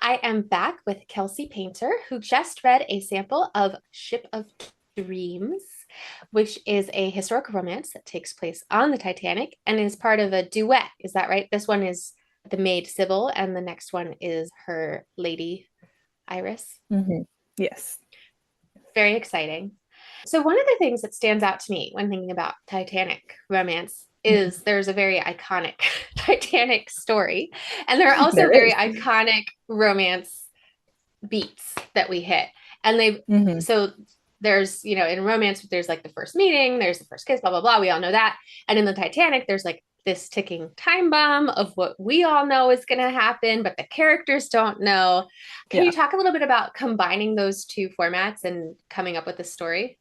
I am back with Kelsey Painter, who just read a sample of Ship of Dreams, which is a historical romance that takes place on the Titanic and is part of a duet. Is that right? This one is the maid Sybil, and the next one is her lady Iris. Hmm. Yes. Very exciting. So, one of the things that stands out to me when thinking about Titanic romance is there's a very iconic Titanic story, and there are also There very is. iconic romance beats that we hit. And Hmm. so there's, in romance, there's like the first meeting, there's the first kiss, blah, blah, blah. We all know that. And in the Titanic, there's like this ticking time bomb of what we all know is going to happen, but the characters don't know. Can you Yeah. talk a little bit about combining those two formats and coming up with a story?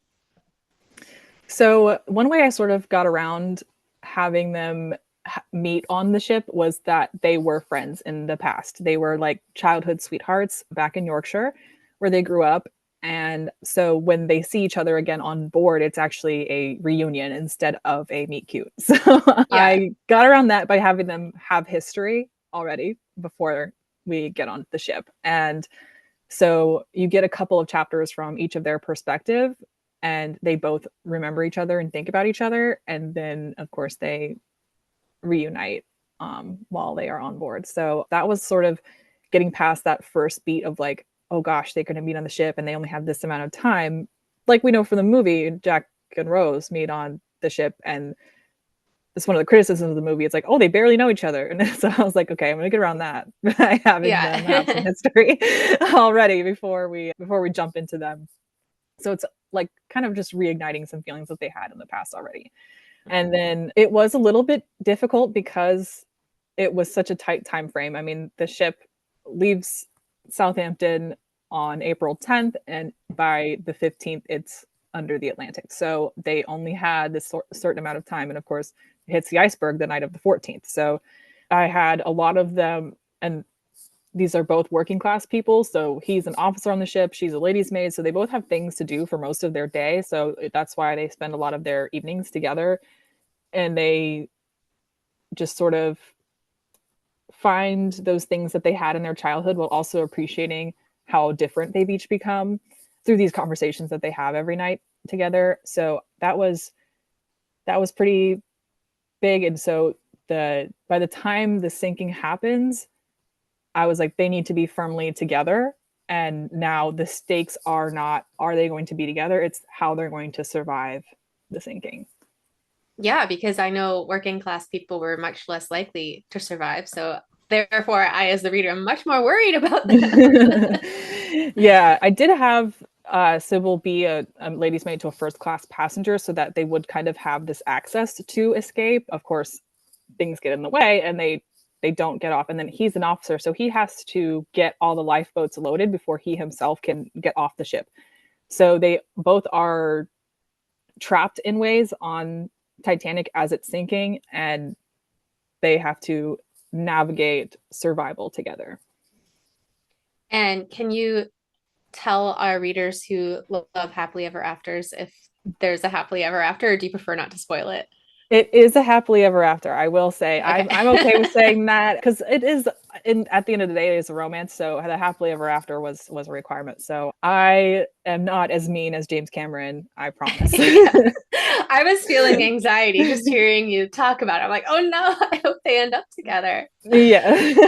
So one way I sort of got around having them meet on the ship was that they were friends in the past. They were like childhood sweethearts back in Yorkshire, where they grew up. And so when they see each other again on board, it's actually a reunion instead of a meet cute. So Yeah. I got around that by having them have history already before we get on the ship. And so you get a couple of chapters from each of their perspective, and they both remember each other and think about each other. And then, of course, they reunite while they are on board. So that was sort of getting past that first beat of like, oh gosh, they're going to meet on the ship and they only have this amount of time. Like we know from the movie, Jack and Rose meet on the ship, and it's one of the criticisms of the movie. It's like, oh, they barely know each other. And so I was like, okay, I'm gonna get around that by having them have some Yeah. history already before we jump into them. So it's like kind of just reigniting some feelings that they had in the past already. And then it was a little bit difficult because it was such a tight time frame. I mean, the ship leaves Southampton on April 10th, and by the 15th, it's under the Atlantic. So they only had this certain amount of time. And of course, it hits the iceberg the night of the 14th. So I had a lot of them, and these are both working class people. So he's an officer on the ship, she's a lady's maid. So they both have things to do for most of their day. So that's why they spend a lot of their evenings together, and they just sort of find those things that they had in their childhood while also appreciating how different they've each become through these conversations that they have every night together. So that was pretty big. And so the by the time the sinking happens, I was like, they need to be firmly together. And now the stakes are not, are they going to be together? It's how they're going to survive the sinking. Yeah, because I know working class people were much less likely to survive. So therefore, I, as the reader, am much more worried about them. Yeah, I did have Sybil be a lady's maid to a first class passenger so that they would kind of have this access to escape. Of course, things get in the way and they don't get off. And then he's an officer, so he has to get all the lifeboats loaded before he himself can get off the ship. So they both are trapped in ways on Titanic as it's sinking, and they have to navigate survival together. And can you tell our readers who love happily ever afters if there's a happily ever after, or do you prefer not to spoil it? It is a happily ever after. I will say I'm okay with Okay. saying that because it is at the end of the day it is a romance. So the happily ever after was a requirement. So I am not as mean as James Cameron. I promise. Yeah. I was feeling anxiety just hearing you talk about it. I'm like, oh no, I hope they end up together. Yeah.